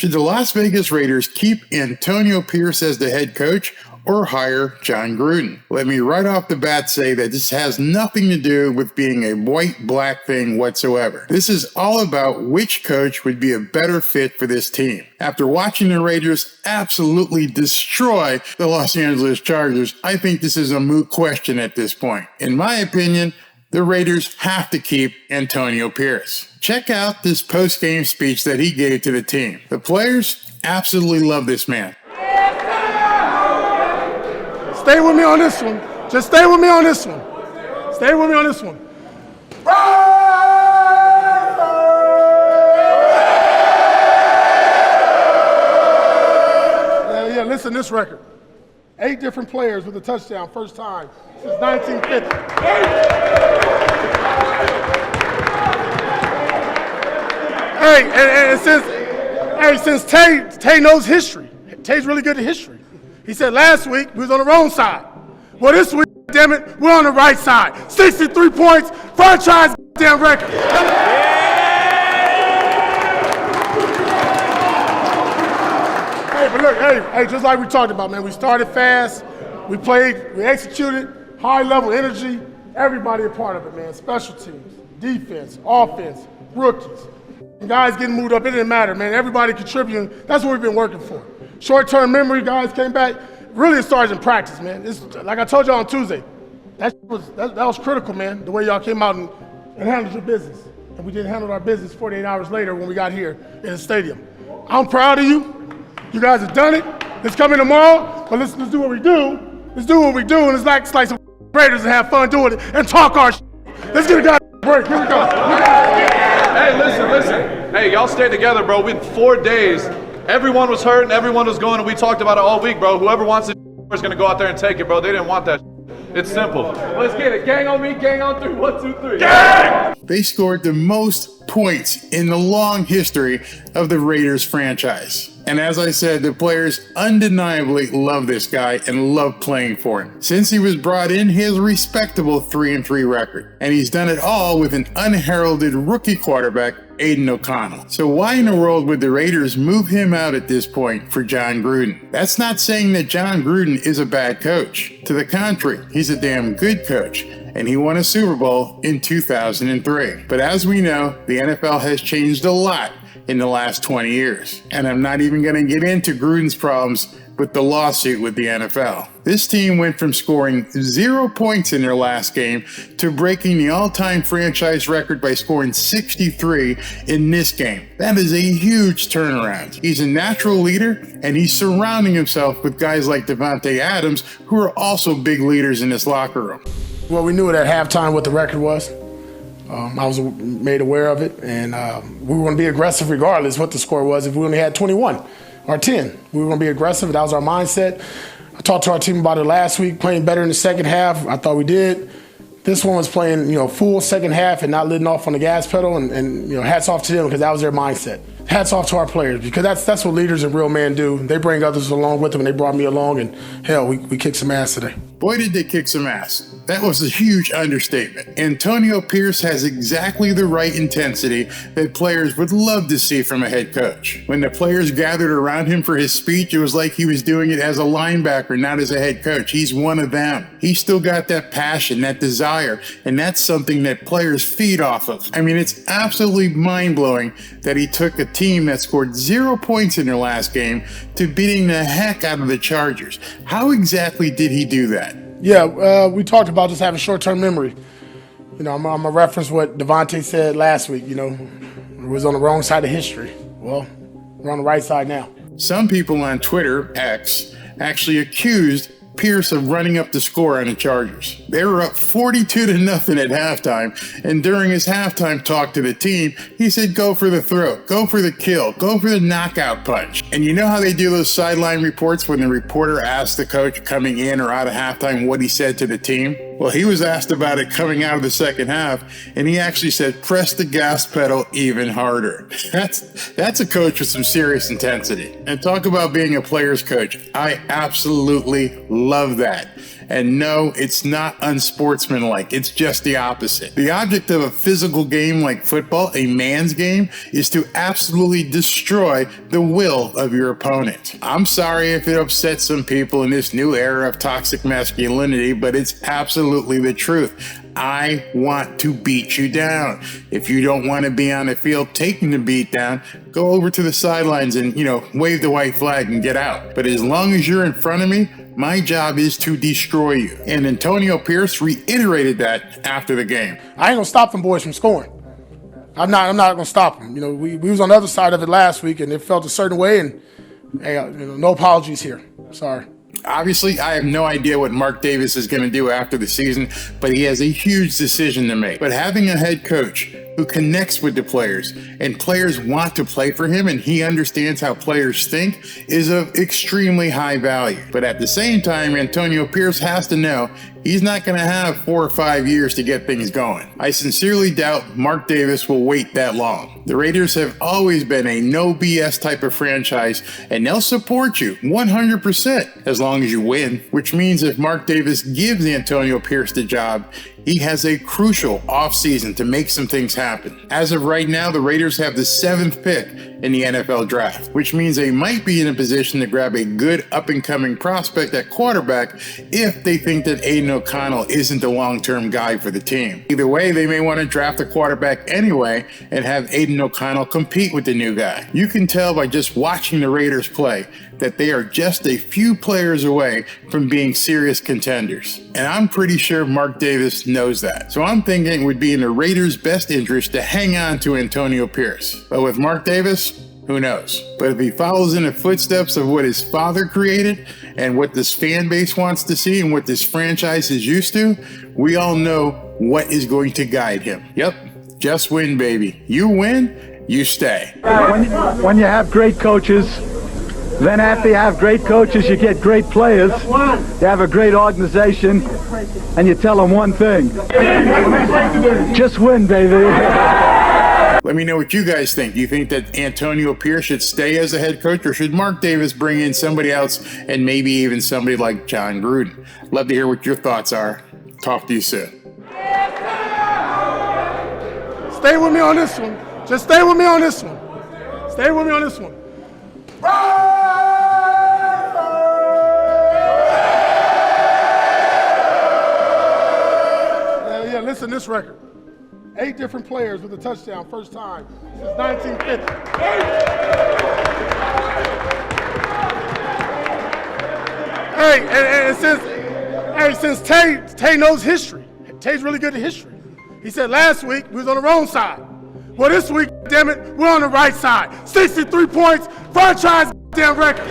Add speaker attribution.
Speaker 1: Should the Las Vegas Raiders keep Antonio Pierce as the head coach or hire Jon Gruden? Let me right off the bat say that this has nothing to do with being a white-black thing whatsoever. This is all about which coach would be a better fit for this team. After watching the Raiders absolutely destroy the Los Angeles Chargers, I think this is a moot question at this point. In my opinion, the Raiders have to keep Antonio Pierce. Check out this post-game speech that he gave to the team. The players absolutely love this man.
Speaker 2: Stay with me on this one. Just stay with me on this one. Stay with me on this one. Yeah, listen to this record. 8 different players with a touchdown, first time since 1950. Since Tay knows history. Tay's really good at history. He said last week we was on the wrong side. Well, this week, damn it, we're on the right side. 63 points, franchise damn record. Hey, but look, hey, just like we talked about, man, we started fast, we played, we executed, high level energy, everybody a part of it, man. Special teams, defense, offense, rookies. And guys getting moved up, it didn't matter, man. Everybody contributing, that's what we've been working for. Short-term memory, guys came back. Really, it starts in practice, man. It's, like I told y'all on Tuesday, that was critical, man, the way y'all came out and handled your business. And we didn't handle our business 48 hours later when we got here in the stadium. I'm proud of you. You guys have done it. Let's come in tomorrow, but let's do what we do. Let's do what we do, and let's like some Raiders and have fun doing it and talk our shit. Let's get a guy break. Here we go.
Speaker 3: Hey, listen. Hey, y'all stay together, bro. We had 4 days. Everyone was hurt and everyone was going, and we talked about it all week, bro. Whoever wants it is going to go out there and take it, bro. They didn't want that. It's simple. Let's get it. Gang on me, gang on 3. 1, 2, 3. Gang!
Speaker 1: They scored the most points in the long history of the Raiders franchise. And as I said, the players undeniably love this guy and love playing for him. Since he was brought in, he has a respectable 3-3 record. And he's done it all with an unheralded rookie quarterback, Aiden O'Connell. So why in the world would the Raiders move him out at this point for Jon Gruden? That's not saying that Jon Gruden is a bad coach. To the contrary, he's a damn good coach. And he won a Super Bowl in 2003. But as we know, the NFL has changed a lot in the last 20 years. And I'm not even going to get into Gruden's problems with the lawsuit with the NFL. This team went from scoring 0 points in their last game to breaking the all-time franchise record by scoring 63 in this game. That is a huge turnaround. He's a natural leader, and he's surrounding himself with guys like Davante Adams, who are also big leaders in this locker room.
Speaker 2: Well, we knew at halftime what the record was. I was made aware of it, and we were going to be aggressive regardless what the score was. If we only had 21 or 10, we were going to be aggressive. That was our mindset. I talked to our team about it last week, playing better in the second half. I thought we did. This one was playing, full second half and not letting off on the gas pedal, and hats off to them because that was their mindset. Hats off to our players because that's what leaders and real men do. They bring others along with them, and they brought me along, and hell, we kicked some ass today.
Speaker 1: Boy, did they kick some ass. That was a huge understatement. Antonio Pierce has exactly the right intensity that players would love to see from a head coach. When the players gathered around him for his speech, it was like he was doing it as a linebacker, not as a head coach. He's one of them. He's still got that passion, that desire, and that's something that players feed off of. I mean, it's absolutely mind-blowing that he took a team that scored 0 points in their last game to beating the heck out of the Chargers. How exactly did he do that?
Speaker 2: Yeah, we talked about just having short-term memory. I'm going to reference what Davante said last week, it was on the wrong side of history. Well, we're on the right side now.
Speaker 1: Some people on Twitter, X, actually accused Pierce of running up the score on the Chargers. They were up 42-0 at halftime, and during his halftime talk to the team, he said, go for the throat, go for the kill, go for the knockout punch. And you know how they do those sideline reports when the reporter asks the coach coming in or out of halftime what he said to the team? Well, he was asked about it coming out of the second half, and he actually said, press the gas pedal even harder. That's a coach with some serious intensity. And talk about being a player's coach. I absolutely love that. And no, it's not unsportsmanlike. It's just the opposite. The object of a physical game like football, a man's game, is to absolutely destroy the will of your opponent. I'm sorry if it upsets some people in this new era of toxic masculinity, but it's absolutely the truth. I want to beat you down. If you don't want to be on the field taking the beat down, go over to the sidelines and, wave the white flag and get out. But as long as you're in front of me, my job is to destroy you. And Antonio Pierce reiterated that after the game.
Speaker 2: I ain't gonna stop them boys from scoring. I'm not gonna stop them. We was on the other side of it last week, and it felt a certain way. And hey, no apologies here. Sorry.
Speaker 1: Obviously, I have no idea what Mark Davis is going to do after the season, but he has a huge decision to make. But having a head coach who connects with the players and players want to play for him and he understands how players think is of extremely high value. But at the same time, Antonio Pierce has to know he's not going to have 4 or 5 years to get things going. I sincerely doubt Mark Davis will wait that long. The Raiders have always been a no BS type of franchise, and they'll support you 100% as long as you win, which means if Mark Davis gives Antonio Pierce the job, he has a crucial offseason to make some things happen. As of right now, the Raiders have the 7th pick in the NFL draft, which means they might be in a position to grab a good up-and-coming prospect at quarterback if they think that Aiden O'Connell isn't the long-term guy for the team. Either way, they may want to draft a quarterback anyway and have Aiden O'Connell compete with the new guy. You can tell by just watching the Raiders play that they are just a few players away from being serious contenders. And I'm pretty sure Mark Davis knows that. So I'm thinking it would be in the Raiders' best interest to hang on to Antonio Pierce. But with Mark Davis, who knows? But if he follows in the footsteps of what his father created and what this fan base wants to see and what this franchise is used to, we all know what is going to guide him. Yep, just win, baby. You win, you stay.
Speaker 4: When you have great coaches, then after you have great coaches, you get great players. You have a great organization, and you tell them one thing. Just win, baby.
Speaker 1: Let me know what you guys think. Do you think that Antonio Pierce should stay as a head coach, or should Mark Davis bring in somebody else and maybe even somebody like Jon Gruden? Love to hear what your thoughts are. Talk to you soon.
Speaker 2: Stay with me on this one. Just stay with me on this one. Stay with me on this one. Yeah, listen to this record. 8 different players with a touchdown, first time since 1950. Since Tay knows history. Tay's really good at history. He said last week we was on the wrong side. Well, this week, damn it, we're on the right side. 63 points, franchise damn record.